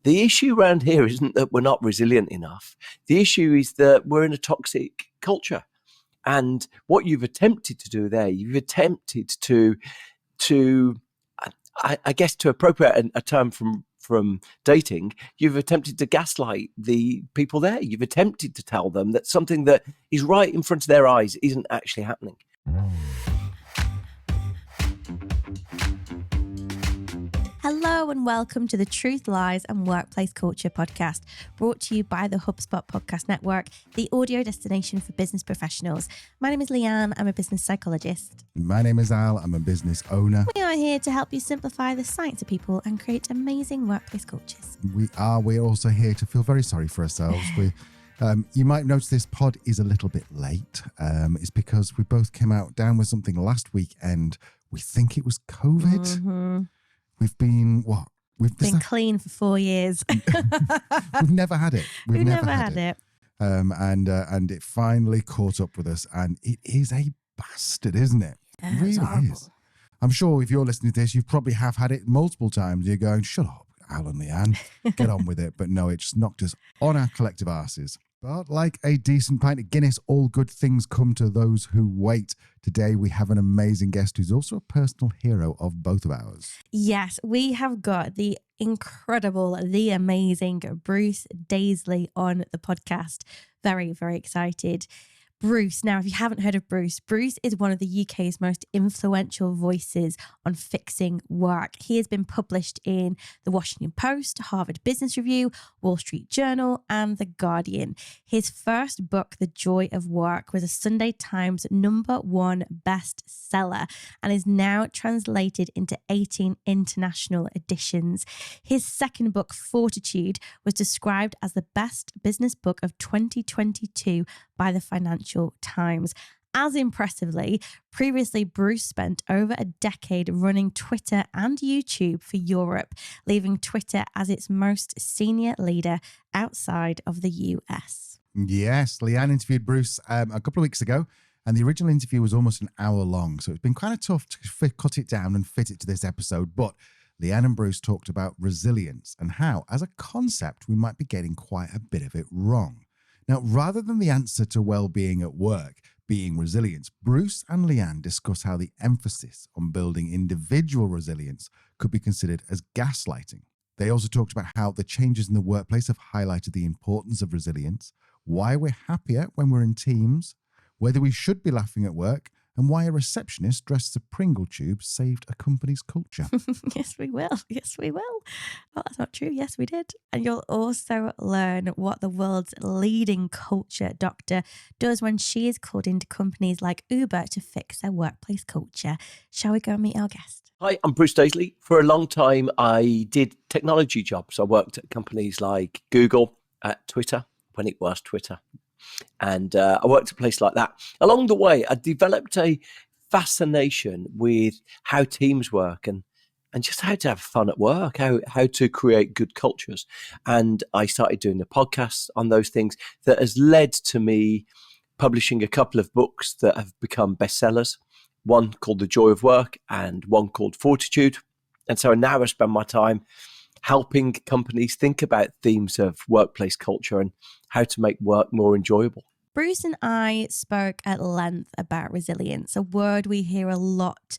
The issue around here isn't that we're not resilient enough. The issue is that we're in a toxic culture. And what you've attempted to do there, you've attempted to I guess, to appropriate a term from dating, you've attempted to gaslight the people there. You've attempted to tell them that something that is right in front of their eyes isn't actually happening. Hello and welcome to the Truth, Lies and Workplace Culture podcast, brought to you by the HubSpot Podcast Network, the audio destination for business professionals. My name is Leanne, I'm a business psychologist. My name is Al, I'm a business owner. We are here to help you simplify the science of people and create amazing workplace cultures. We're also here to feel very sorry for ourselves. You might notice this pod is a little bit late. It's because we both came out down with something last weekend. We think it was COVID. Mm-hmm. We've been, We've been clean for 4 years. We've never had it. We've never had it. And it finally caught up with us. And it is a bastard, isn't it? Yeah, it really is. I'm sure if you're listening to this, you probably have had it multiple times. You're going, shut up, Al and Leanne, get on with it. But no, it just knocked us on our collective arses. But like a decent pint of Guinness, all good things come to those who wait. Today, we have an amazing guest who's also a personal hero of both of ours. Yes, we have got the incredible, the amazing Bruce Daisley on the podcast. Very, very excited. Bruce, now if you haven't heard of Bruce, Bruce is one of the UK's most influential voices on fixing work. He has been published in The Washington Post, Harvard Business Review, Wall Street Journal, and The Guardian. His first book, The Joy of Work, was a Sunday Times #1 bestseller and is now translated into 18 international editions. His second book, Fortitude, was described as the best business book of 2022 by the Financial Times. As impressively, previously Bruce spent over a decade running Twitter and YouTube for Europe, leaving Twitter as its most senior leader outside of the US. Yes, Leanne interviewed Bruce a couple of weeks ago, and the original interview was almost an hour long, so it's been kind of tough to cut it down and fit it to this episode, but Leanne and Bruce talked about resilience and how, as a concept, we might be getting quite a bit of it wrong. Now, rather than the answer to well-being at work being resilience, Bruce and Leanne discuss how the emphasis on building individual resilience could be considered as gaslighting. They also talked about how the changes in the workplace have highlighted the importance of resilience, why we're happier when we're in teams, whether we should be laughing at work, and why a receptionist dressed as a Pringle tube saved a company's culture. Yes, we will. Yes, we will. Well, that's not true. Yes, we did. And you'll also learn what the world's leading culture doctor does when she is called into companies like Uber to fix their workplace culture. Shall we go and meet our guest? Hi, I'm Bruce Daisley. For a long time, I did technology jobs. I worked at companies like Google, at Twitter, when it was Twitter. And I worked at a place like that. Along the way, I developed a fascination with how teams work and just how to have fun at work, how to create good cultures. And I started doing the podcasts on those things that has led to me publishing a couple of books that have become bestsellers, one called The Joy of Work and one called Fortitude. And so now I spend my time helping companies think about themes of workplace culture and how to make work more enjoyable. Bruce and I spoke at length about resilience, a word we hear a lot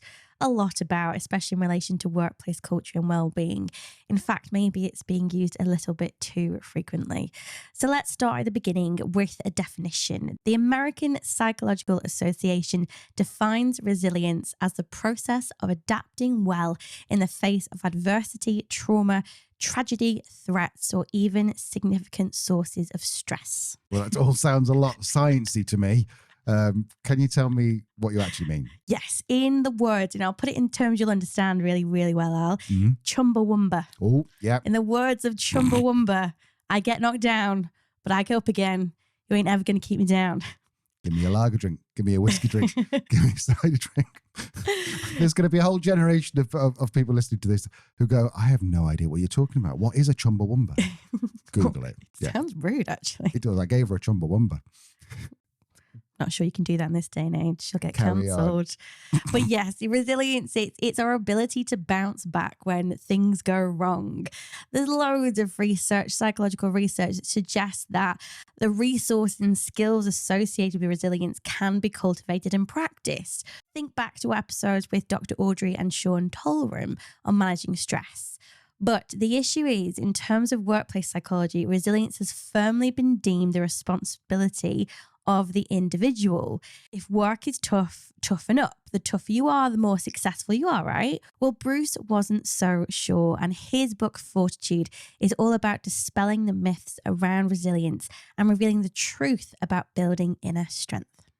about, especially in relation to workplace culture and well-being. In fact, maybe it's being used a little bit too frequently. So let's start at the beginning with a definition. The American Psychological Association defines resilience as the process of adapting well in the face of adversity, trauma, tragedy, threats, or even significant sources of stress. Well, that all sounds a lot sciencey to me. Can you tell me what you actually mean? Yes, in the words, and I'll put it in terms you'll understand really, really well, Al. Mm-hmm. Chumbawamba. Oh, yeah. In the words of Chumbawamba, I get knocked down, but I get up again. You ain't ever going to keep me down. Give me a lager drink. Give me a whiskey drink. Give me a cider drink. There's going to be a whole generation of people listening to this who go, I have no idea what you're talking about. What is a Chumbawamba? Google it. Yeah. Sounds rude, actually. It does. I gave her a Chumbawamba. Not sure you can do that in this day and age. She'll get Carry on. cancelled. But yes, resilience, it's our ability to bounce back when things go wrong. There's loads of research, psychological research, that suggests that the resources and skills associated with resilience can be cultivated and practiced. Think back to episodes with Dr. Audrey and Sean Tolram on managing stress. But the issue is, in terms of workplace psychology, resilience has firmly been deemed the responsibility of the individual. If work is tough, toughen up. The tougher you are, the more successful you are, right? Well, Bruce wasn't so sure, and his book Fortitude is all about dispelling the myths around resilience and revealing the truth about building inner strength.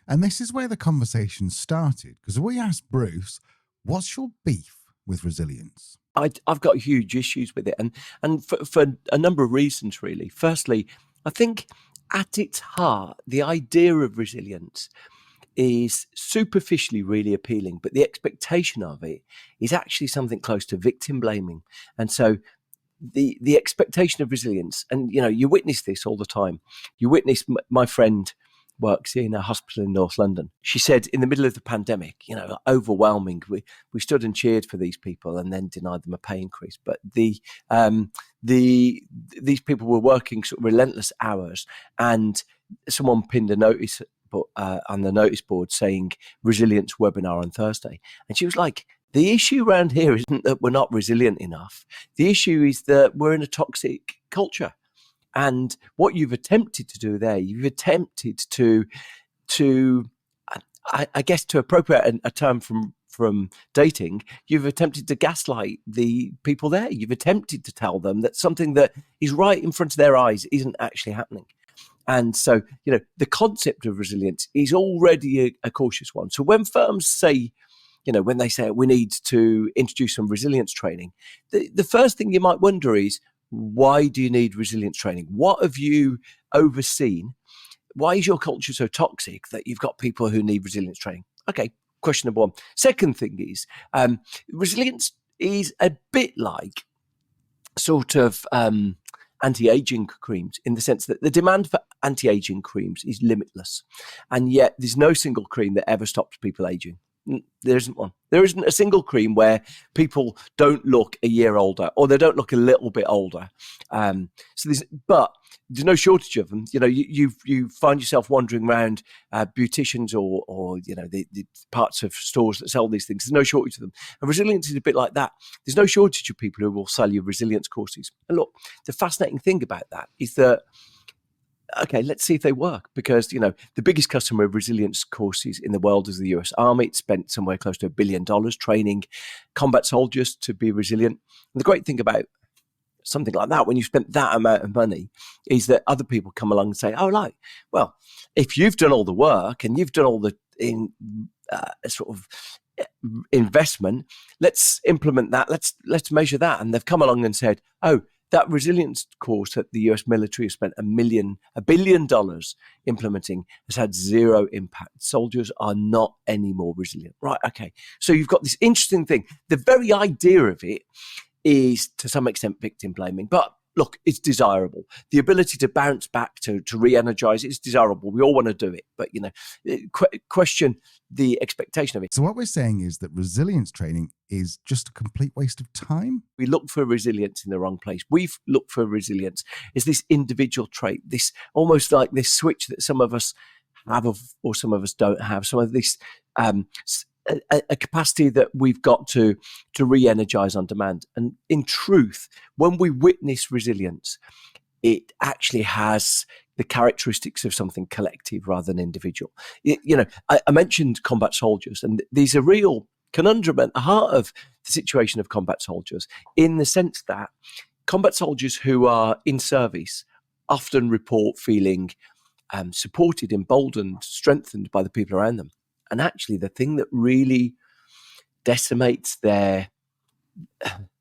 And this is where the conversation started, because we asked Bruce, what's your beef with resilience? I've got huge issues with it, and for a number of reasons, really. Firstly, I think at its heart, the idea of resilience is superficially really appealing, but the expectation of it is actually something close to victim blaming. And so the expectation of resilience, and you witness this all the time. You witness my friend works in a hospital in North London. She said in the middle of the pandemic, overwhelming. We stood and cheered for these people and then denied them a pay increase. But these people were working sort of relentless hours, and someone pinned a notice on the notice board saying resilience webinar on Thursday. And she was like, the issue around here isn't that we're not resilient enough. The issue is that we're in a toxic culture. And what you've attempted to do there, you've attempted to I guess, to appropriate a term from dating, you've attempted to gaslight the people there. You've attempted to tell them that something that is right in front of their eyes isn't actually happening. And so, the concept of resilience is already a cautious one. So when firms say, when they say we need to introduce some resilience training, the first thing you might wonder is, why do you need resilience training? What have you overseen? Why is your culture so toxic that you've got people who need resilience training? Okay, question number one. Second thing is, resilience is a bit like sort of anti-aging creams, in the sense that the demand for anti-aging creams is limitless. And yet there's no single cream that ever stops people aging. There isn't one. There isn't a single cream where people don't look a year older, or they don't look a little bit older. But there's no shortage of them. You find yourself wandering around beauticians or the parts of stores that sell these things. There's no shortage of them. And resilience is a bit like that. There's no shortage of people who will sell you resilience courses. And look, the fascinating thing about that is that, okay, let's see if they work, because the biggest customer of resilience courses in the world is the US Army. It spent somewhere close to $1 billion training combat soldiers to be resilient. And the great thing about something like that, when you spent that amount of money, is that other people come along and say, well, if you've done all the work and you've done all the sort of investment, let's implement that. Let's measure that. And they've come along and said, that resilience course that the US military has spent $1 billion implementing has had zero impact. Soldiers are not any more resilient. Right, okay. So you've got this interesting thing. The very idea of it is, to some extent, victim blaming. But look, it's desirable. The ability to bounce back, to re-energize, it's desirable. We all want to do it. But, question the expectation of it. So what we're saying is that resilience training is just a complete waste of time? We look for resilience in the wrong place. We've looked for resilience as this individual trait, this almost like this switch that some of us have or some of us don't have, some of this a capacity that we've got to re-energize on demand. And in truth, when we witness resilience, it actually has the characteristics of something collective rather than individual. I mentioned combat soldiers, and there's a real conundrum at the heart of the situation of combat soldiers, in the sense that combat soldiers who are in service often report feeling supported, emboldened, strengthened by the people around them. And actually, the thing that really decimates their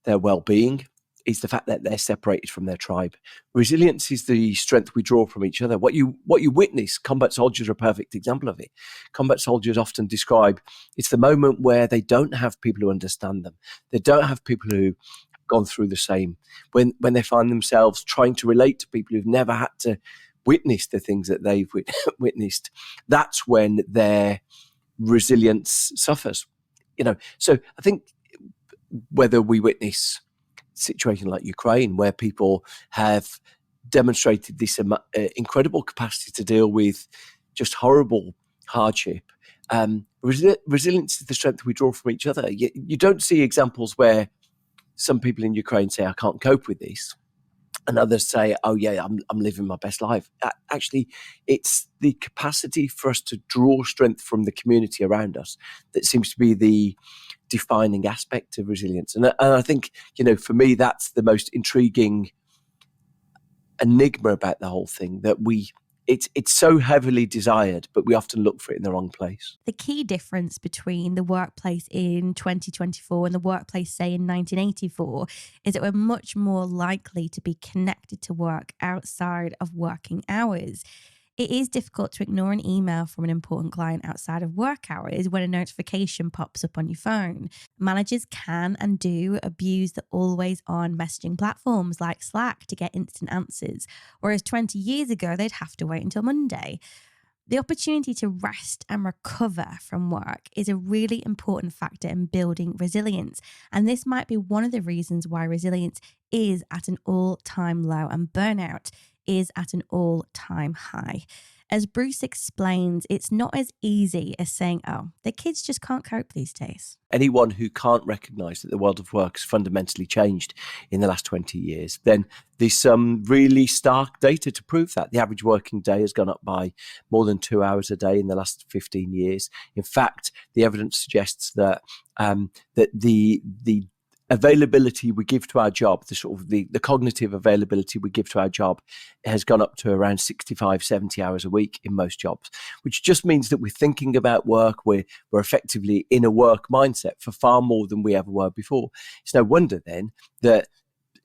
well-being is the fact that they're separated from their tribe. Resilience is the strength we draw from each other. What you witness, combat soldiers are a perfect example of it. Combat soldiers often describe it's the moment where they don't have people who understand them. They don't have people who have gone through the same. When they find themselves trying to relate to people who've never had to witnessed the things that they've witnessed, that's when their resilience suffers. So I think whether we witness a situation like Ukraine, where people have demonstrated this incredible capacity to deal with just horrible hardship, resilience is the strength we draw from each other. You don't see examples where some people in Ukraine say, I can't cope with this, and others say, oh yeah, I'm living my best life. Actually, it's the capacity for us to draw strength from the community around us that seems to be the defining aspect of resilience. And I think, for me, that's the most intriguing enigma about the whole thing, that it's so heavily desired, but we often look for it in the wrong place. The key difference between the workplace in 2024 and the workplace, say, in 1984 is that we're much more likely to be connected to work outside of working hours. It is difficult to ignore an email from an important client outside of work hours when a notification pops up on your phone. Managers can and do abuse the always-on messaging platforms like Slack to get instant answers, whereas 20 years ago, they'd have to wait until Monday. The opportunity to rest and recover from work is a really important factor in building resilience. And this might be one of the reasons why resilience is at an all-time low and burnout is at an all-time high. As Bruce explains, it's not as easy as saying, oh, the kids just can't cope these days. Anyone who can't recognise that the world of work has fundamentally changed in the last 20 years, then there's some really stark data to prove that. The average working day has gone up by more than 2 hours a day in the last 15 years. In fact, the evidence suggests that that the availability we give to our job, the cognitive availability we give to our job has gone up to around 65, 70 hours a week in most jobs, which just means that we're thinking about work, we're effectively in a work mindset for far more than we ever were before. It's no wonder then that,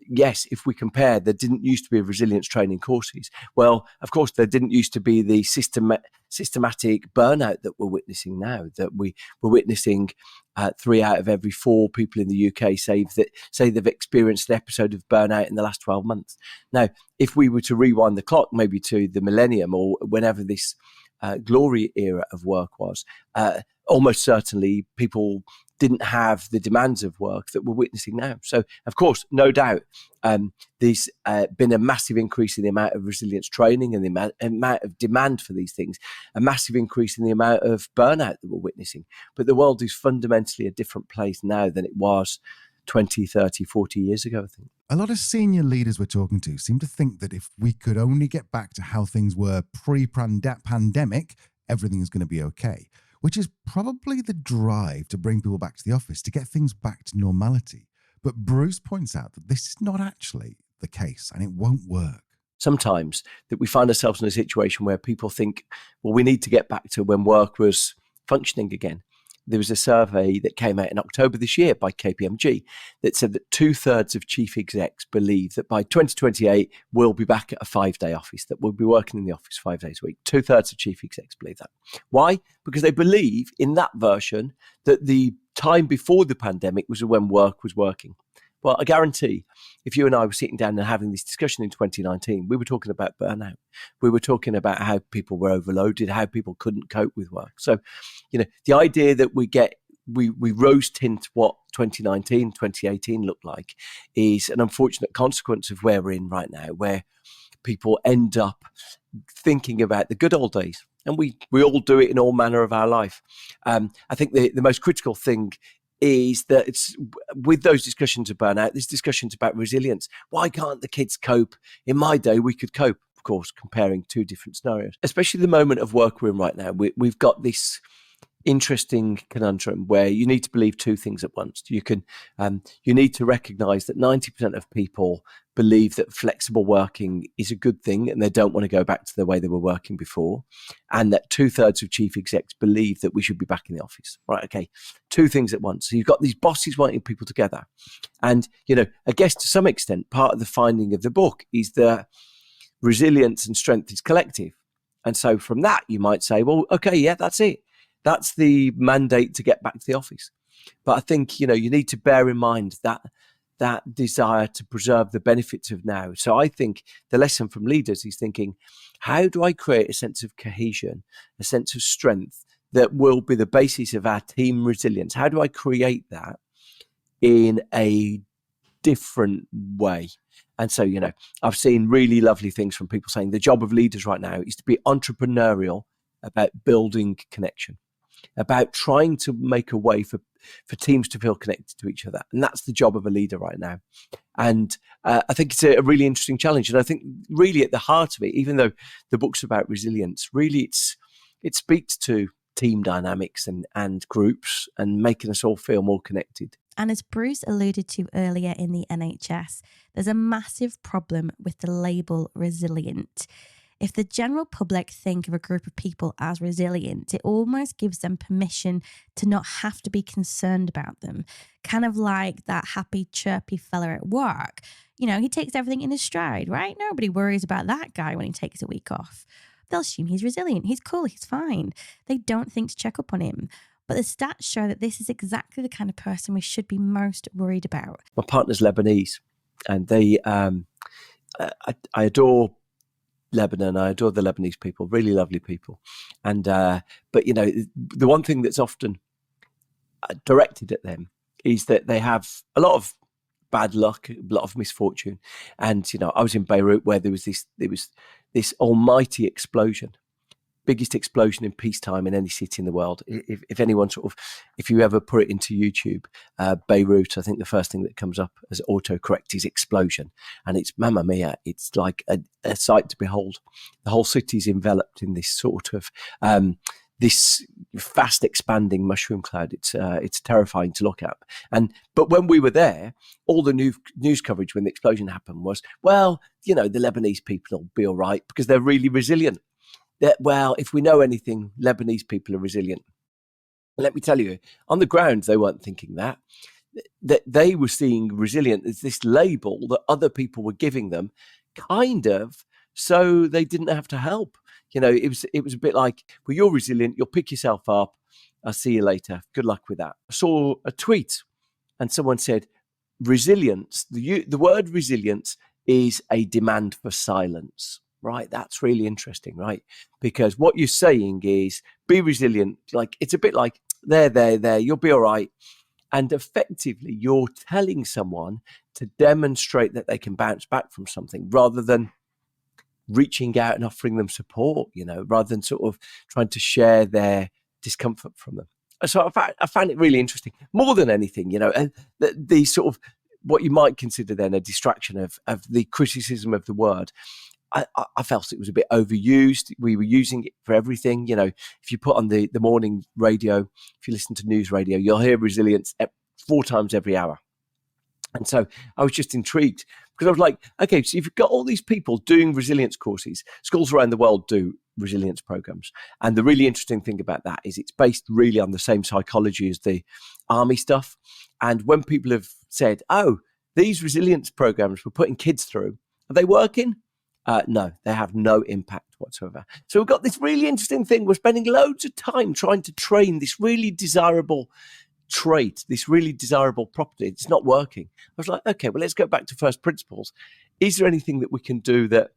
yes, if we compare, there didn't used to be resilience training courses. Well, of course, there didn't used to be the systematic burnout that we're witnessing now, that we're witnessing 3 out of every 4 people in the UK say they've experienced an episode of burnout in the last 12 months. Now, if we were to rewind the clock maybe to the millennium or whenever this glory era of work was, almost certainly people didn't have the demands of work that we're witnessing now. So, of course, no doubt, there's been a massive increase in the amount of resilience training and the amount of demand for these things, a massive increase in the amount of burnout that we're witnessing. But the world is fundamentally a different place now than it was 20, 30, 40 years ago, I think. A lot of senior leaders we're talking to seem to think that if we could only get back to how things were pre-pandemic, everything is going to be okay, which is probably the drive to bring people back to the office, to get things back to normality. But Bruce points out that this is not actually the case and it won't work. Sometimes that we find ourselves in a situation where people think, well, we need to get back to when work was functioning again. There was a survey that came out in October this year by KPMG that said that 2/3 of chief execs believe that by 2028, we'll be back at a 5-day office, that we'll be working in the office 5 days a week. 2/3 of chief execs believe that. Why? Because they believe in that version that the time before the pandemic was when work was working. Well, I guarantee if you and I were sitting down and having this discussion in 2019, we were talking about burnout. We were talking about how people were overloaded, how people couldn't cope with work. So, the idea that we rose tint what 2019, 2018 looked like is an unfortunate consequence of where we're in right now, where people end up thinking about the good old days. And we all do it in all manner of our life. I think the most critical thing is that it's with those discussions of burnout, there's discussions about resilience. Why can't the kids cope? In my day, we could cope, of course, comparing two different scenarios. Especially the moment of work we're in right now, we've got this interesting conundrum where you need to believe two things at once. You need to recognize that 90% of people believe that flexible working is a good thing and they don't want to go back to the way they were working before, and that 2/3 of chief execs believe that we should be back in the office. Right? Okay, two things at once. So you've got these bosses wanting people together, and I guess to some extent, part of the finding of the book is that resilience and strength is collective, and so from that you might say, well, okay, yeah, that's it. That's the mandate to get back to the office. But I think, you need to bear in mind that that desire to preserve the benefits of now. So I think the lesson from leaders is thinking, how do I create a sense of cohesion, a sense of strength that will be the basis of our team resilience? How do I create that in a different way? And so, I've seen really lovely things from people saying the job of leaders right now is to be entrepreneurial about building connection, about trying to make a way for teams to feel connected to each other. And that's the job of a leader right now. And I think it's a really interesting challenge. And I think really at the heart of it, even though the book's about resilience, really it speaks to team dynamics and groups and making us all feel more connected. And as Bruce alluded to earlier in the NHS, there's a massive problem with the label resilient. If the general public think of a group of people as resilient, it almost gives them permission to not have to be concerned about them. Kind of like that happy, chirpy fella at work. He takes everything in his stride, right? Nobody worries about that guy when he takes a week off. They'll assume he's resilient, he's cool, he's fine. They don't think to check up on him. But the stats show that this is exactly the kind of person we should be most worried about. My partner's Lebanese, and I adore Lebanon. I adore the Lebanese people, really lovely people. And but the one thing that's often directed at them is that they have a lot of bad luck, a lot of misfortune. And I was in Beirut where there was this almighty explosion. Biggest explosion in peacetime in any city in the world. If anyone if you ever put it into YouTube, Beirut, I think the first thing that comes up as autocorrect is explosion. And it's mamma mia. It's like a sight to behold. The whole city's enveloped in this sort of, this fast expanding mushroom cloud. It's terrifying to look at. But when we were there, all the news coverage when the explosion happened was, well, the Lebanese people will be all right because they're really resilient. Well, if we know anything, Lebanese people are resilient. Let me tell you, on the ground, they weren't thinking that. They were seeing resilient as this label that other people were giving them, kind of, so they didn't have to help. It was a bit like, well, you're resilient, you'll pick yourself up, I'll see you later. Good luck with that. I saw a tweet and someone said, resilience, the word resilience is a demand for silence. Right, that's really interesting, right? Because what you're saying is be resilient. Like it's a bit like there, you'll be all right. And effectively, you're telling someone to demonstrate that they can bounce back from something rather than reaching out and offering them support, rather than sort of trying to share their discomfort from them. So I found it really interesting, more than anything, and the sort of what you might consider then a distraction of the criticism of the word. I felt it was a bit overused. We were using it for everything. If you put on the morning radio, if you listen to news radio, you'll hear resilience 4 times every hour. And so I was just intrigued because I was like, okay, so you've got all these people doing resilience courses. Schools around the world do resilience programs. And the really interesting thing about that is it's based really on the same psychology as the army stuff. And when people have said, oh, these resilience programs we're putting kids through, are they working? No, they have no impact whatsoever. So we've got this really interesting thing. We're spending loads of time trying to train this really desirable trait, this really desirable property. It's not working. I was like, okay, well, let's go back to first principles. Is there anything that we can do that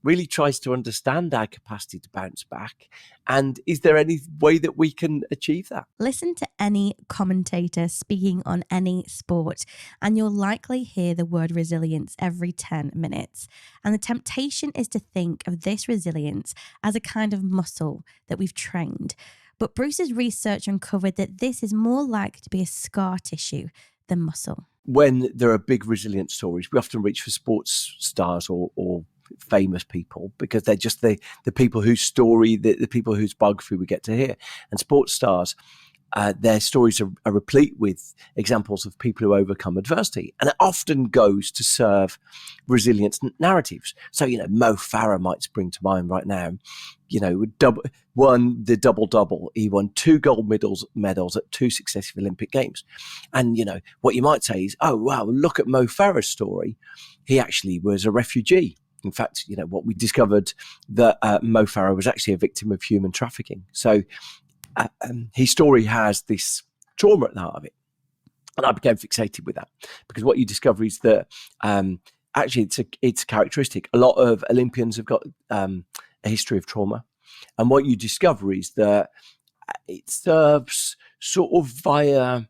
really tries to understand our capacity to bounce back? And is there any way that we can achieve that? Listen to any commentator speaking on any sport, and you'll likely hear the word resilience every 10 minutes. And the temptation is to think of this resilience as a kind of muscle that we've trained. But Bruce's research uncovered that this is more likely to be a scar tissue than muscle. When there are big resilience stories, we often reach for sports stars or famous people because they're just the people whose story, the people whose biography we get to hear. And sports stars, their stories are replete with examples of people who overcome adversity. And it often goes to serve resilience narratives. So, Mo Farah might spring to mind right now. Won the double-double. He won 2 gold medals at 2 successive Olympic Games. And, what you might say is, oh, wow, look at Mo Farah's story. He actually was a refugee. In fact, what we discovered that Mo Farah was actually a victim of human trafficking. So his story has this trauma at the heart of it. And I became fixated with that, because what you discover is that actually it's a characteristic. A lot of Olympians have got a history of trauma. And what you discover is that it serves sort of via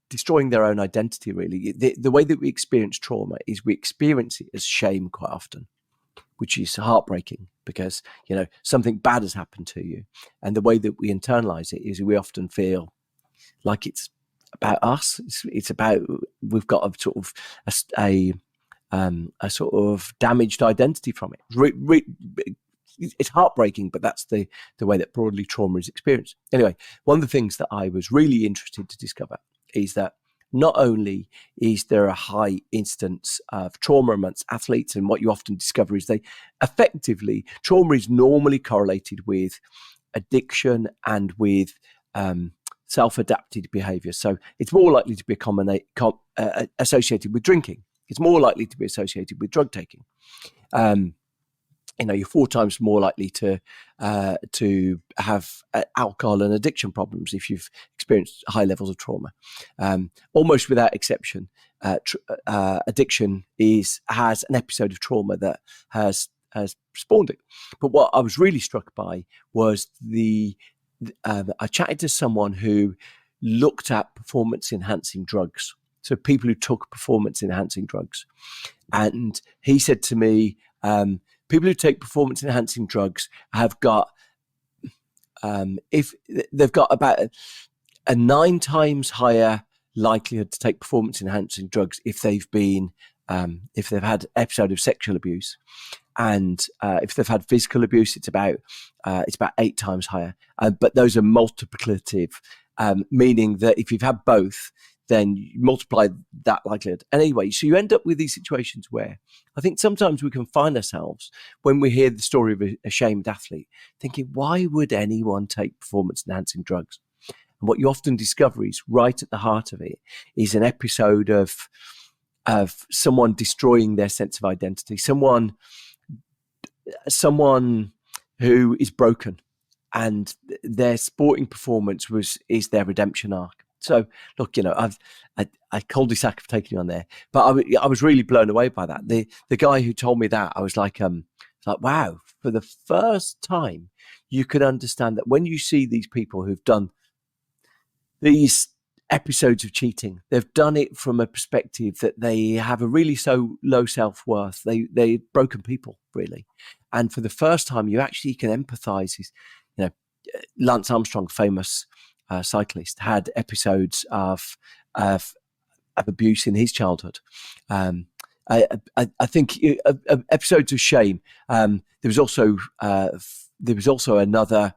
destroying their own identity, really. The way that we experience trauma is we experience it as shame quite often, which is heartbreaking, because, you know, something bad has happened to you. And the way that we internalize it is we often feel like it's about us. It's about, we've got a sort of a sort of damaged identity from it. It's heartbreaking, but that's the way that broadly trauma is experienced. Anyway, one of the things that I was really interested to discover is that not only is there a high instance of trauma amongst athletes, and what you often discover is trauma is normally correlated with addiction and with self-adapted behavior. So it's more likely to be associated with drinking. It's more likely to be associated with drug taking. You know, you're 4 times more likely to have alcohol and addiction problems if you've experienced high levels of trauma. Almost without exception, addiction has an episode of trauma that has spawned it. But what I was really struck by was I chatted to someone who looked at performance-enhancing drugs. So people who took performance-enhancing drugs. And he said to me, people who take performance-enhancing drugs have got, if they've got about a 9 times higher likelihood to take performance-enhancing drugs if they've had an episode of sexual abuse, and if they've had physical abuse, it's about 8 times higher. But those are multiplicative, meaning that if you've had both, then you multiply that likelihood. And anyway, so you end up with these situations where I think sometimes we can find ourselves, when we hear the story of a shamed athlete, thinking, why would anyone take performance-enhancing drugs? And what you often discover is right at the heart of it is an episode of someone destroying their sense of identity, someone who is broken, and their sporting performance is their redemption arc. So look, you know, I cul-de-sac of taking you on there, but I was really blown away by that. The guy who told me that, I was like, wow, for the first time, you could understand that when you see these people who've done these episodes of cheating, they've done it from a perspective that they have a really so low self-worth. They're broken people, really. And for the first time, you actually can empathize. You know, Lance Armstrong, famous cyclist, had episodes of abuse in his childhood. I think episodes of shame. There was also another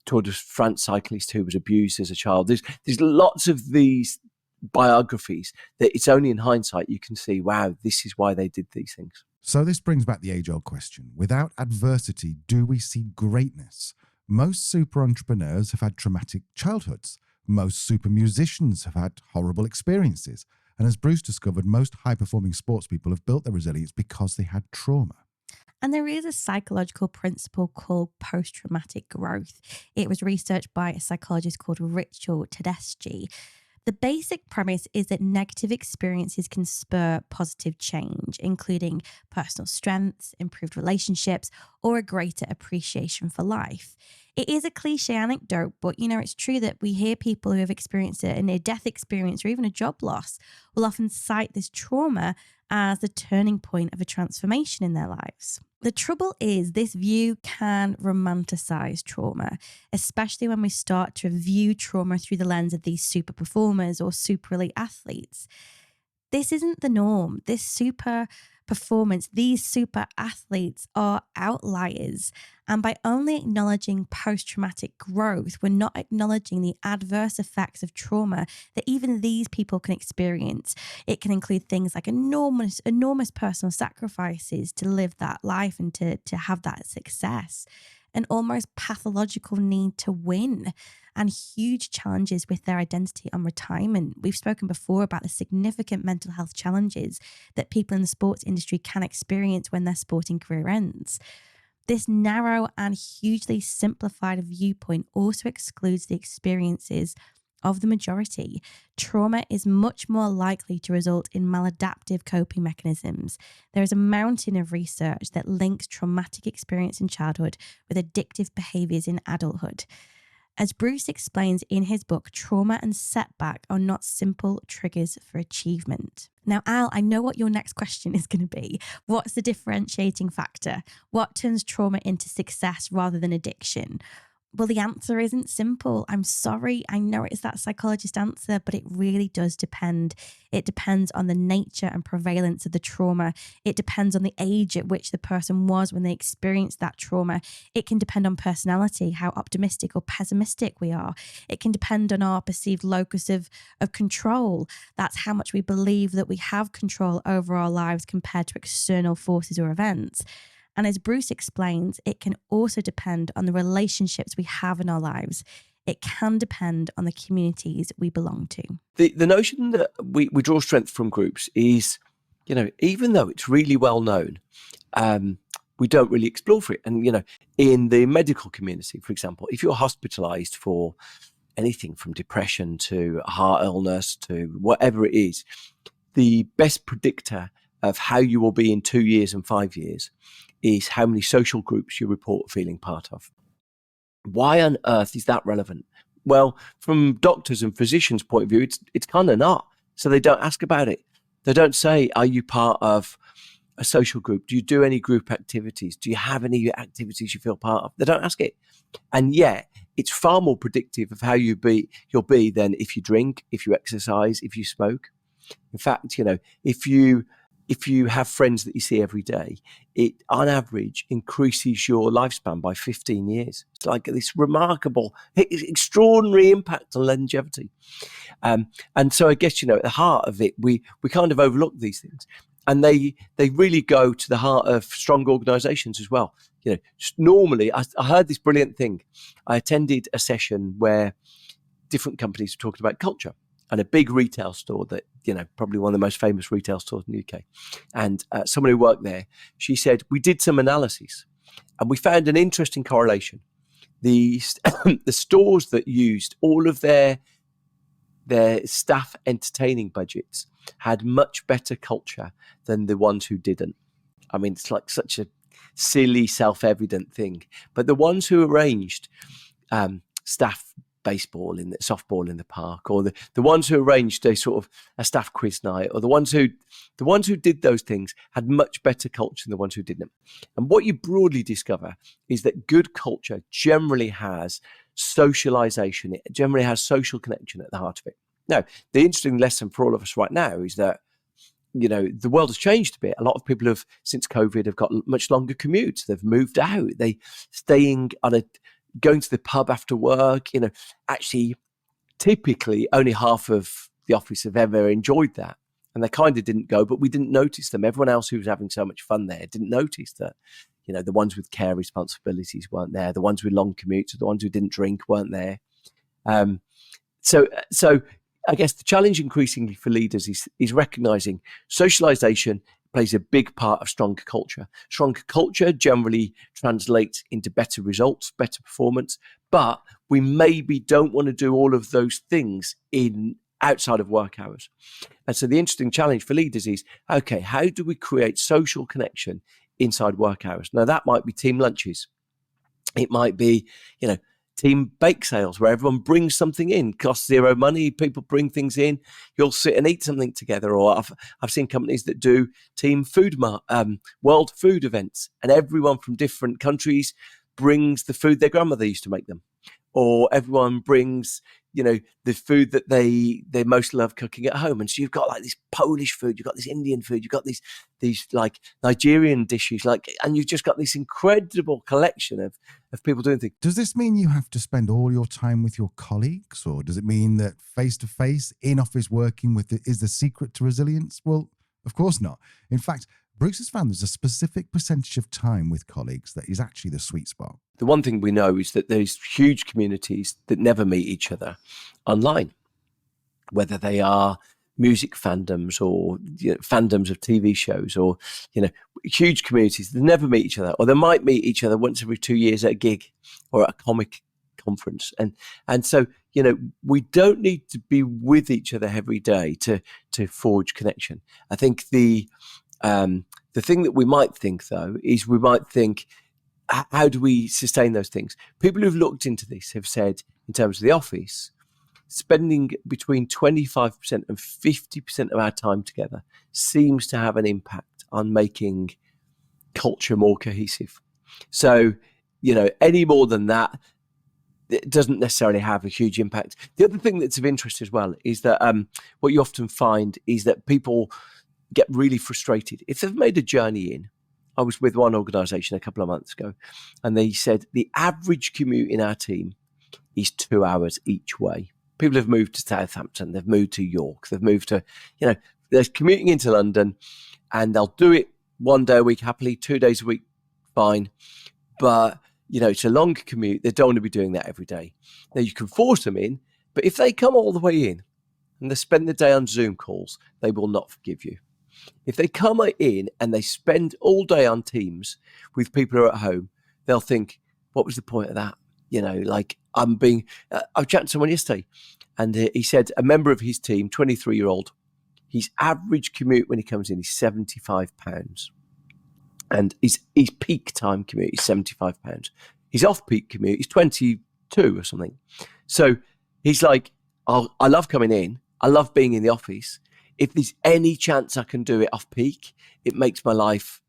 Tour de France cyclist who was abused as a child. There's lots of these biographies that it's only in hindsight you can see, wow, this is why they did these things. So this brings back the age-old question. Without adversity, do we see greatness? Most super entrepreneurs have had traumatic childhoods. Most super musicians have had horrible experiences. And as Bruce discovered, most high-performing sports people have built their resilience because they had trauma. And there is a psychological principle called post-traumatic growth. It was researched by a psychologist called Richard Tedeschi. The basic premise is that negative experiences can spur positive change, including personal strengths, improved relationships, or a greater appreciation for life. It is a cliche anecdote, but it's true that we hear people who have experienced a near-death experience or even a job loss will often cite this trauma as the turning point of a transformation in their lives. The trouble is, this view can romanticize trauma, especially when we start to view trauma through the lens of these super performers or super elite athletes. This isn't the norm. This super performance, these super athletes are outliers. And by only acknowledging post-traumatic growth, we're not acknowledging the adverse effects of trauma that even these people can experience. It can include things like enormous personal sacrifices to live that life and to have that success, an almost pathological need to win, and huge challenges with their identity on retirement. We've spoken before about the significant mental health challenges that people in the sports industry can experience when their sporting career ends. This narrow and hugely simplified viewpoint also excludes the experiences of the majority, trauma is much more likely to result in maladaptive coping mechanisms. There is a mountain of research that links traumatic experience in childhood with addictive behaviours in adulthood. As Bruce explains in his book, trauma and setback are not simple triggers for achievement. Now, Al, I know what your next question is going to be. What's the differentiating factor? What turns trauma into success rather than addiction? Well, the answer isn't simple. I'm sorry. I know it's that psychologist answer, but it really does depend. It depends on the nature and prevalence of the trauma. It depends on the age at which the person was when they experienced that trauma. It can depend on personality, how optimistic or pessimistic we are. It can depend on our perceived locus of control. That's how much we believe that we have control over our lives compared to external forces or events. And as Bruce explains, it can also depend on the relationships we have in our lives. It can depend on the communities we belong to. The notion that we draw strength from groups is, even though it's really well known, we don't really explore for it. And, in the medical community, for example, if you're hospitalized for anything from depression to heart illness to whatever it is, the best predictor of how you will be in 2 years and 5 years is how many social groups you report feeling part of. Why on earth is that relevant? Well, from doctors and physicians' point of view, it's kind of not. So they don't ask about it. They don't say, are you part of a social group? Do you do any group activities? Do you have any activities you feel part of? They don't ask it. And yet it's far more predictive of how you'll be than if you drink, if you exercise, if you smoke. In fact, if you have friends that you see every day, it on average increases your lifespan by 15 years. It's like this remarkable, extraordinary impact on longevity. And so I guess, at the heart of it, we kind of overlook these things. And they really go to the heart of strong organizations as well. Just normally, I heard this brilliant thing. I attended a session where different companies were talking about culture. And a big retail store that, probably one of the most famous retail stores in the UK. And someone who worked there, she said, we did some analysis and we found an interesting correlation. The stores that used all of their staff entertaining budgets had much better culture than the ones who didn't. I mean, it's like such a silly, self-evident thing. But the ones who arranged staff baseball softball in the park, or the ones who arranged a sort of a staff quiz night, or the ones who did those things had much better culture than the ones who didn't. And what you broadly discover is that good culture generally has socialization. It generally has social connection at the heart of it. Now, the interesting lesson for all of us right now is that the world has changed a bit. A lot of people since COVID have got much longer commutes. They've moved out. They going to the pub after work, actually typically only half of the office have ever enjoyed that. And they kind of didn't go, but we didn't notice them. Everyone else who was having so much fun there didn't notice that, the ones with care responsibilities weren't there. The ones with long commutes, the ones who didn't drink weren't there. So I guess the challenge increasingly for leaders is recognizing socialization plays a big part of stronger culture. Stronger culture generally translates into better results, better performance, but we maybe don't want to do all of those things outside of work hours. And so the interesting challenge for leaders is, okay, how do we create social connection inside work hours? Now that might be team lunches. It might be, team bake sales where everyone brings something in, costs zero money. People bring things in. You'll sit and eat something together. Or I've seen companies that do team world food events, and everyone from different countries brings the food their grandmother used to make them, or everyone brings the food that they most love cooking at home. And so you've got like this Polish food, you've got this Indian food, you've got these like Nigerian dishes, and you've just got this incredible collection of people doing things. Does this mean you have to spend all your time with your colleagues, or does it mean that face-to-face, in-office working is the secret to resilience? Well, of course not. In fact, Bruce has found there's a specific percentage of time with colleagues that is actually the sweet spot. The one thing we know is that there's huge communities that never meet each other online, whether they are music fandoms or fandoms of TV shows, or huge communities that never meet each other, or they might meet each other once every 2 years at a gig or at a comic conference. And so, we don't need to be with each other every day to forge connection. I think the thing that we might think, though, is we might think, how do we sustain those things? People who've looked into this have said, in terms of the office, spending between 25% and 50% of our time together seems to have an impact on making culture more cohesive. So, any more than that, it doesn't necessarily have a huge impact. The other thing that's of interest as well is that what you often find is that people get really frustrated if they've made a journey in. I was with one organisation a couple of months ago, and they said the average commute in our team is 2 hours each way. People have moved to Southampton, they've moved to York, they've moved to, they're commuting into London, and they'll do it 1 day a week happily, 2 days a week, fine. But, it's a long commute. They don't want to be doing that every day. Now, you can force them in, but if they come all the way in and they spend the day on Zoom calls, they will not forgive you. If they come in and they spend all day on Teams with people who are at home, they'll think, what was the point of that? I was chatting to someone yesterday, and he said a member of his team, 23-year-old, his average commute when he comes in is £75. And his peak time commute is £75. His off-peak commute is 22 or something. So he's like, I love coming in. I love being in the office. If there's any chance I can do it off-peak, it makes my life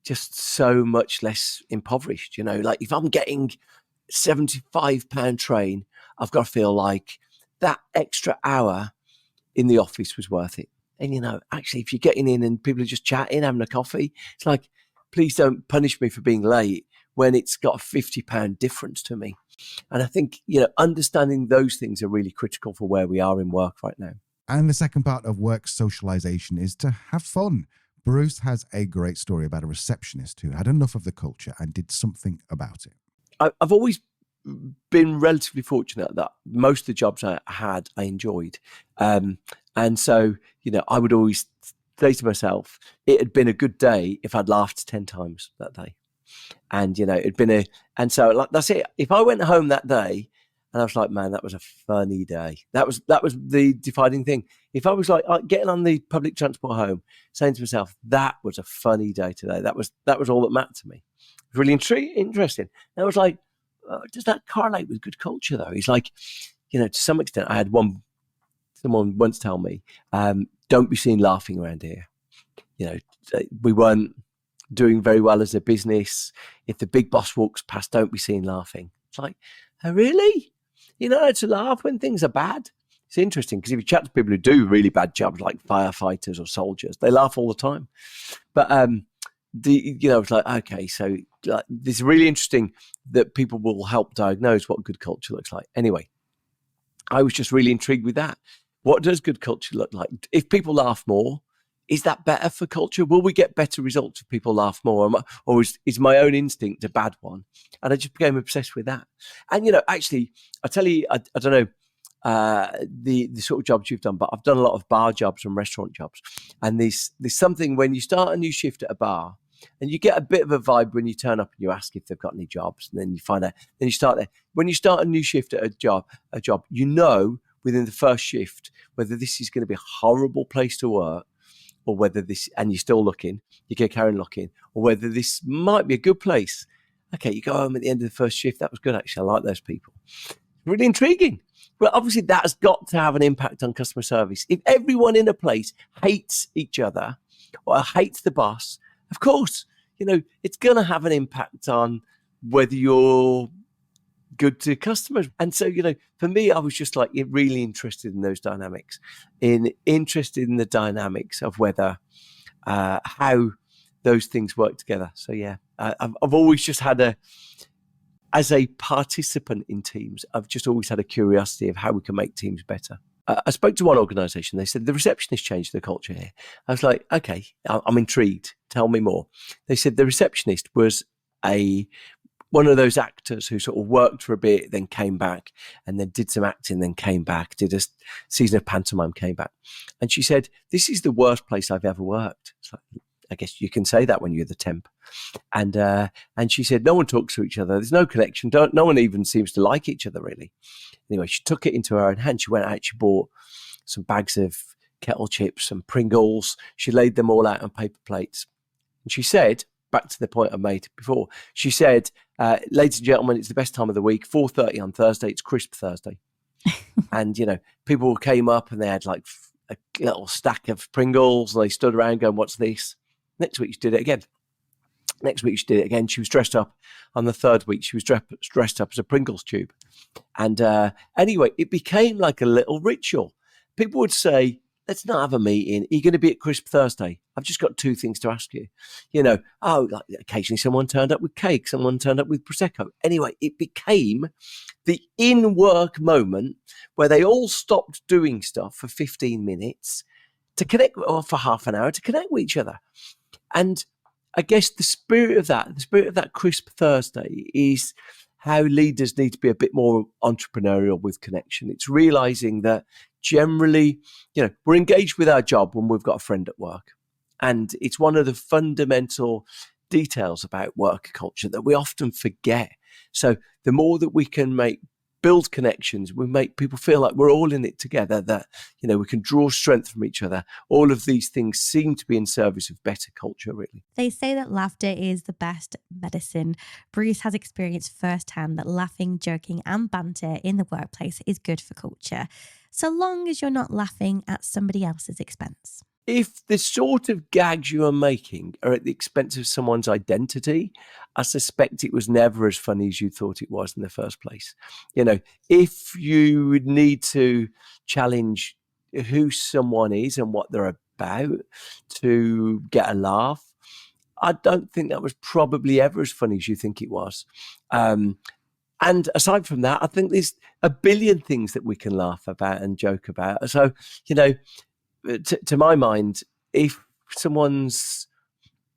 just so much less impoverished. If I'm getting £75 train, I've got to feel like that extra hour in the office was worth it. And, actually, if you're getting in and people are just chatting, having a coffee, it's like, please don't punish me for being late when it's got a £50 difference to me. And I think, understanding those things are really critical for where we are in work right now. And the second part of work socialization is to have fun. Bruce has a great story about a receptionist who had enough of the culture and did something about it. I've always been relatively fortunate that most of the jobs I had, I enjoyed. And so, I would always say to myself, it had been a good day if I'd laughed 10 times that day. And, it'd been so that's it. If I went home that day and I was like, man, that was a funny day. That was the defining thing. If I was like getting on the public transport home, saying to myself, that was a funny day today. That was all that mattered to me. It was really interesting. And I was like, does that correlate with good culture though? He's like, to some extent, I had someone once tell me, don't be seen laughing around here. We weren't doing very well as a business. If the big boss walks past, don't be seen laughing. It's like, oh, really? You're not allowed to laugh when things are bad? It's interesting because if you chat to people who do really bad jobs like firefighters or soldiers, they laugh all the time. But it's like, okay, so it's really interesting that people will help diagnose what good culture looks like. Anyway, I was just really intrigued with that. What does good culture look like? If people laugh more, is that better for culture? Will we get better results if people laugh more? Or is my own instinct a bad one? And I just became obsessed with that. And, actually, I tell you, I don't know the sort of jobs you've done, but I've done a lot of bar jobs and restaurant jobs. And there's something when you start a new shift at a bar, and you get a bit of a vibe when you turn up and you ask if they've got any jobs, and then you find out, then you start there. When you start a new shift at a job, within the first shift whether this is going to be a horrible place to work, or whether this, and you're still looking, you can carry on looking, or whether this might be a good place. Okay, you go home at the end of the first shift. That was good, actually. I like those people. Really intriguing. Well, obviously, that has got to have an impact on customer service. If everyone in a place hates each other or hates the boss, of course, it's going to have an impact on whether you're good to customers. And so, for me, I was just like really interested in those dynamics, interested in the dynamics of whether, how those things work together. So, yeah, I've always just had as a participant in teams, I've just always had a curiosity of how we can make teams better. I spoke to one organisation. They said the receptionist changed the culture here. I was like, okay, I'm intrigued. Tell me more. They said the receptionist was one of those actors who sort of worked for a bit, then came back, and then did some acting, then came back, did a season of pantomime, came back. And she said, this is the worst place I've ever worked. It's like, I guess you can say that when you're the temp. And she said, no one talks to each other. There's no connection. No one even seems to like each other, really. Anyway, she took it into her own hand. She went out, she bought some bags of kettle chips and Pringles. She laid them all out on paper plates. And she said, back to the point I made before, she said, ladies and gentlemen, it's the best time of the week, 4:30 on Thursday. It's Crisp Thursday. And, people came up and they had like a little stack of Pringles and they stood around going, what's this? Next week she did it again. She was dressed up. On the third week, she was dressed up as a Pringles tube. And anyway, it became like a little ritual. People would say, let's not have a meeting. Are you going to be at Crisp Thursday? I've just got 2 things to ask you. Like occasionally someone turned up with cake, someone turned up with Prosecco. Anyway, it became the in-work moment where they all stopped doing stuff for 15 minutes to connect, or for half an hour to connect with each other. And I guess the spirit of that Crisp Thursday is how leaders need to be a bit more entrepreneurial with connection. It's realizing that generally, we're engaged with our job when we've got a friend at work. And it's one of the fundamental details about work culture that we often forget. So the more that we can build connections, we make people feel like we're all in it together, that, we can draw strength from each other. All of these things seem to be in service of better culture, really. They say that laughter is the best medicine. Bruce has experienced firsthand that laughing, joking and banter in the workplace is good for culture, so long as you're not laughing at somebody else's expense. If the sort of gags you are making are at the expense of someone's identity, I suspect it was never as funny as you thought it was in the first place. If you would need to challenge who someone is and what they're about to get a laugh, I don't think that was probably ever as funny as you think it was. And aside from that, I think there's a billion things that we can laugh about and joke about. So, to my mind, if someone's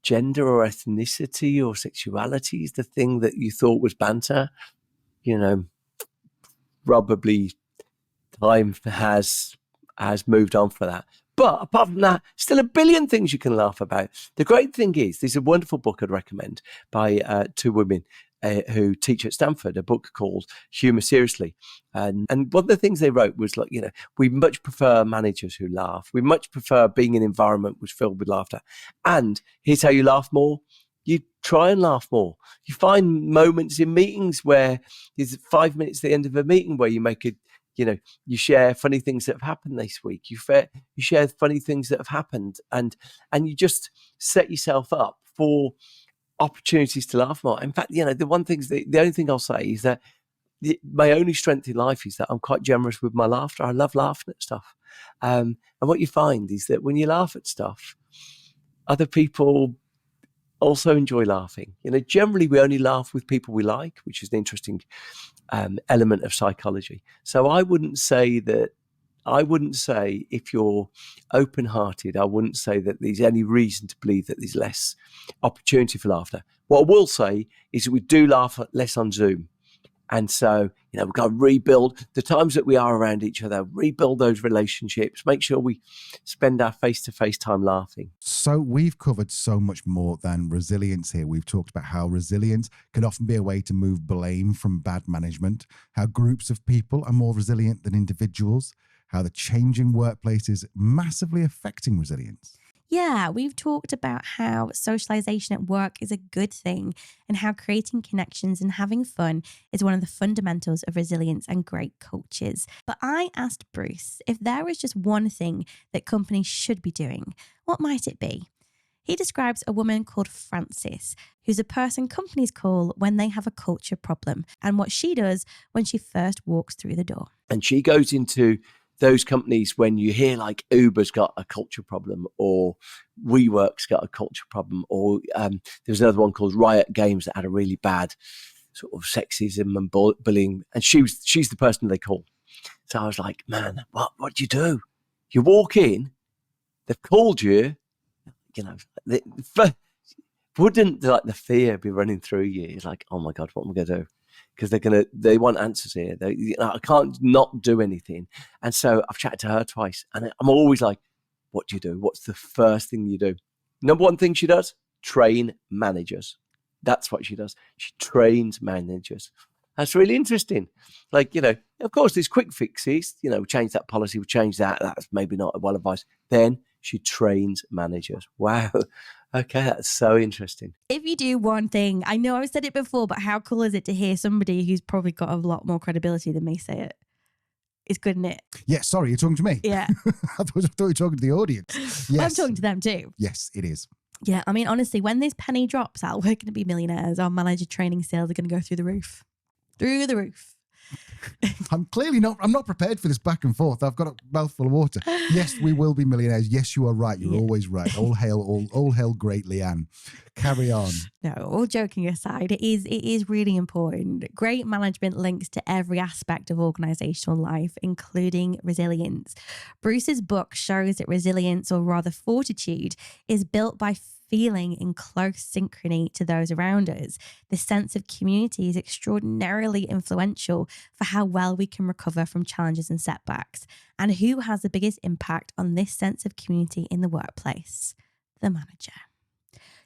gender or ethnicity or sexuality is the thing that you thought was banter, probably time has moved on for that. But apart from that, still a billion things you can laugh about. The great thing is, there's a wonderful book I'd recommend by 2 women who teach at Stanford, a book called Humour Seriously. And one of the things they wrote was like, we much prefer managers who laugh. We much prefer being in an environment which is filled with laughter. And here's how you laugh more. You try and laugh more. You find moments in meetings where there's 5 minutes at the end of a meeting where you you share funny things that have happened this week. You share funny things that have happened, and you just set yourself up for opportunities to laugh more. In fact, the only thing I'll say is that my only strength in life is that I'm quite generous with my laughter. I love laughing at stuff. And what you find is that when you laugh at stuff, other people also enjoy laughing. Generally we only laugh with people we like, which is an interesting element of psychology. So I wouldn't say if you're open-hearted, I wouldn't say that there's any reason to believe that there's less opportunity for laughter. What I will say is that we do laugh less on Zoom. And so, we've got to rebuild the times that we are around each other, rebuild those relationships, make sure we spend our face-to-face time laughing. So we've covered so much more than resilience here. We've talked about how resilience can often be a way to move blame from bad management, how groups of people are more resilient than individuals, how the changing workplace is massively affecting resilience. Yeah, we've talked about how socialization at work is a good thing and how creating connections and having fun is one of the fundamentals of resilience and great cultures. But I asked Bruce if there was just one thing that companies should be doing, what might it be? He describes a woman called Frances, who's a person companies call when they have a culture problem, and what she does when she first walks through the door. And she goes into those companies when you hear like Uber's got a culture problem, or WeWork's got a culture problem, or there's another one called Riot Games that had a really bad sort of sexism and bullying, and she's the person they call. So I was like, man, what do you do? You walk in, they've called you, wouldn't like the fear be running through you? It's like, oh my God, what am I going to do? Because they want answers here. I can't not do anything. And so I've chatted to her twice, and I'm always like, what do you do? What's the first thing you do? Number one thing she does, train managers. That's what she does. She trains managers. That's really interesting. Like, of course, there's quick fixes, change that policy, we'll change that. That's maybe not well advised. Then she trains managers. Wow. Okay, that's so interesting. If you do one thing, I know I've said it before, but how cool is it to hear somebody who's probably got a lot more credibility than me say it? It's good, isn't it? Yeah, sorry, you're talking to me. Yeah. I thought you were talking to the audience. Yes. Well, I'm talking to them too. Yes, it is. Yeah, I mean, honestly, when this penny drops out, we're going to be millionaires. Our manager training sales are going to go through the roof. Through the roof. I'm not prepared for this back and forth. I've got a mouthful of water. Yes, we will be millionaires. Yes, you are right. You're always right. All hail great Leanne. Carry on. No, all joking aside, it is really important. Great management links to every aspect of organisational life, including resilience. Bruce's book shows that resilience, or rather fortitude, is built by feeling in close synchrony to those around us. The sense of community is extraordinarily influential for how well we can recover from challenges and setbacks. And who has the biggest impact on this sense of community in the workplace? The manager.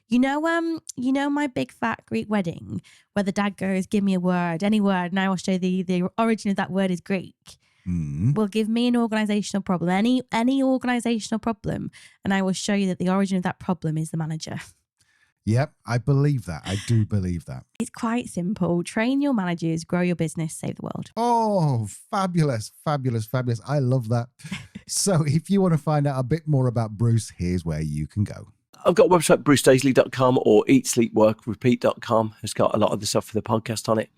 You know my big fat Greek wedding where the dad goes, give me a word, any word, and I will show the origin of that word is Greek. Well, give me an organisational problem, any organisational problem, and I will show you that the origin of that problem is the manager. Yep, I believe that. I do believe that. It's quite simple. Train your managers, grow your business, save the world. Oh, fabulous, fabulous, fabulous. I love that. So if you want to find out a bit more about Bruce, here's where you can go. I've got a website, brucedaisley.com or eatsleepworkrepeat.com. It's got a lot of the stuff for the podcast on it.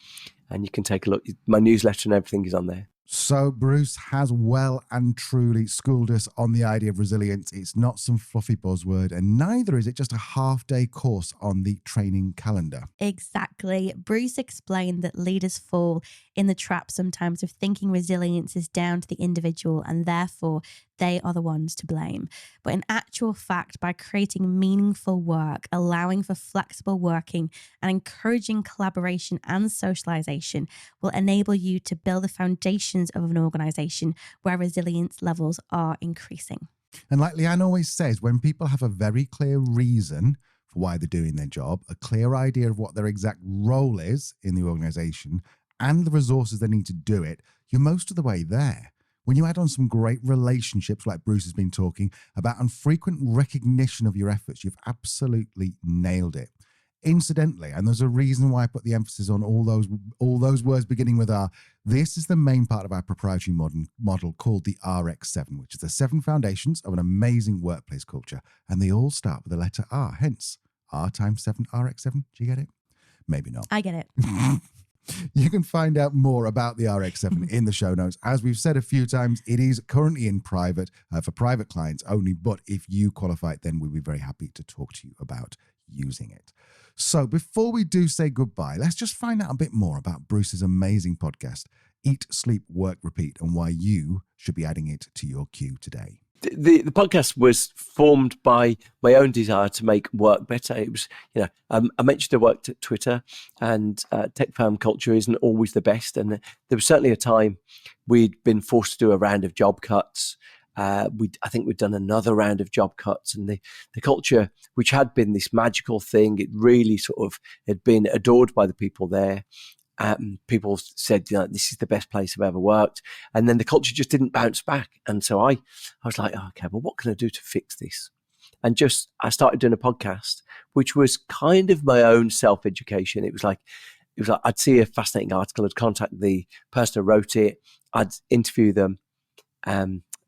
And you can take a look. My newsletter and everything is on there. So Bruce has well and truly schooled us on the idea of resilience. It's not some fluffy buzzword, and neither is it just a half-day course on the training calendar. Exactly. Bruce explained that leaders fall in the trap sometimes of thinking resilience is down to the individual and therefore they are the ones to blame. But in actual fact, by creating meaningful work, allowing for flexible working and encouraging collaboration and socialization will enable you to build the foundations of an organization where resilience levels are increasing. And like Leanne always says, when people have a very clear reason for why they're doing their job, a clear idea of what their exact role is in the organization and the resources they need to do it, you're most of the way there. When you add on some great relationships like Bruce has been talking about and frequent recognition of your efforts, you've absolutely nailed it. Incidentally, and there's a reason why I put the emphasis on all those words beginning with R, this is the main part of our proprietary model called the RX7, which is the 7 foundations of an amazing workplace culture. And they all start with the letter R, hence R times 7, RX7. Do you get it? Maybe not. I get it. You can find out more about the RX7 in the show notes. As we've said a few times, it is currently in private for private clients only, but if you qualify, then we'll be very happy to talk to you about using it. So before we do say goodbye, let's just find out a bit more about Bruce's amazing podcast, Eat, Sleep, Work, Repeat, and why you should be adding it to your queue today. The podcast was formed by my own desire to make work better. It was, I mentioned I worked at Twitter, and tech firm culture isn't always the best. And there was certainly a time we'd been forced to do a round of job cuts. I think we'd done another round of job cuts, and the culture, which had been this magical thing, it really sort of had been adored by the people there. People said, this is the best place I've ever worked. And then the culture just didn't bounce back. And so I was like, okay, well, what can I do to fix this? And I started doing a podcast, which was kind of my own self-education. It was like I'd see a fascinating article, I'd contact the person who wrote it, I'd interview them.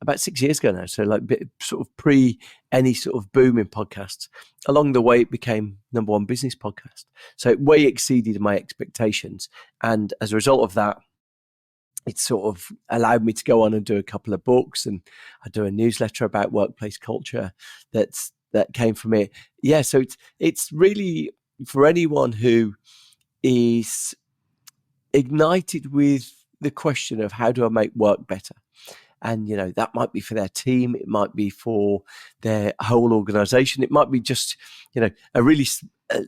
About 6 years ago now, so like sort of pre any sort of boom in podcasts. Along the way, it became number one business podcast. So it way exceeded my expectations. And as a result of that, it sort of allowed me to go on and do a couple of books, and I do a newsletter about workplace culture that came from it. Yeah, so it's really for anyone who is ignited with the question of how do I make work better? And, that might be for their team. It might be for their whole organization. It might be just, a really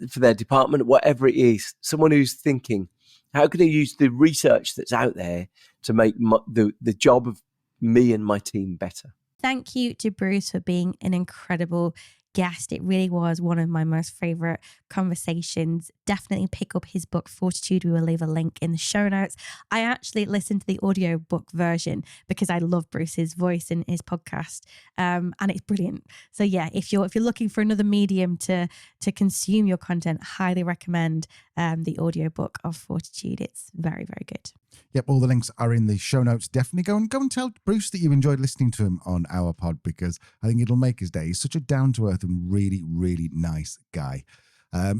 for their department, whatever it is, someone who's thinking, how can I use the research that's out there to make the job of me and my team better? Thank you to Bruce for being an incredible guest. It really was one of my most favorite conversations. Definitely pick up his book, Fortitude. We will leave a link in the show notes. I actually listened to the audiobook version because I love Bruce's voice in his podcast, and it's brilliant. So yeah, if you're looking for another medium to consume your content, highly recommend the audiobook of Fortitude. It's very, very good. Yep, all the links are in the show notes. Definitely go and tell Bruce that you enjoyed listening to him on our pod, because I think it'll make his day. He's such a down-to-earth and really, really nice guy.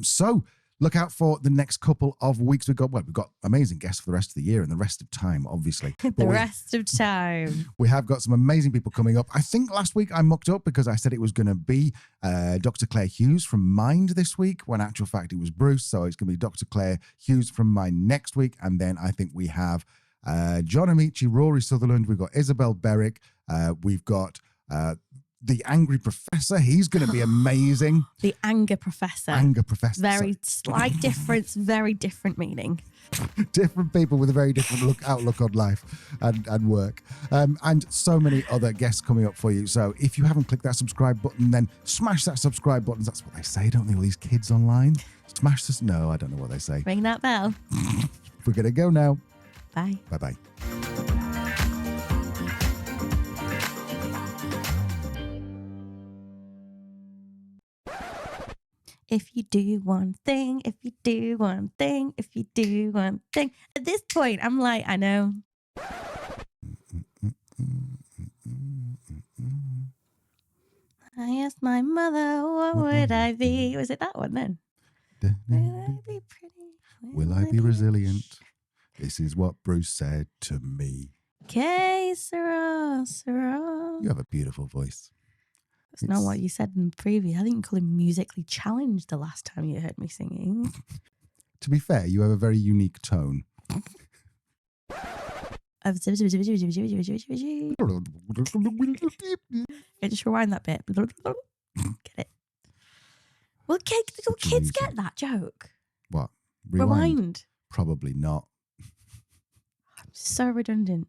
So look out for the next couple of weeks. We've got amazing guests for the rest of the year and the rest of time, obviously. Rest of time. We have got some amazing people coming up. I think last week I mucked up because I said it was going to be Dr. Claire Hughes from Mind this week, when in actual fact it was Bruce. So it's going to be Dr. Claire Hughes from Mind next week. And then I think we have John Amici, Rory Sutherland. We've got Isabel Berwick. We've got the Angry Professor. He's going to be amazing. The Anger Professor. Anger Professor. Very slight difference, very different meaning. Different people with a very different outlook on life and work. And so many other guests coming up for you. So if you haven't clicked that subscribe button, then smash that subscribe button. That's what they say, don't they? All these kids online. Smash this. No, I don't know what they say. Ring that bell. We're going to go now. Bye. Bye-bye. If you do one thing, if you do one thing, if you do one thing. At this point, I'm like, I know. I asked my mother, what would I be? Was it that one then? Will I be pretty? Will I be resilient? This is what Bruce said to me. Okay, Sarah. You have a beautiful voice. That's not what you said in the previous. I think you called him musically challenged the last time you heard me singing. To be fair, you have a very unique tone. Just rewind that bit. Get it? Well, kids get that joke. What? Rewind. Probably not. So redundant.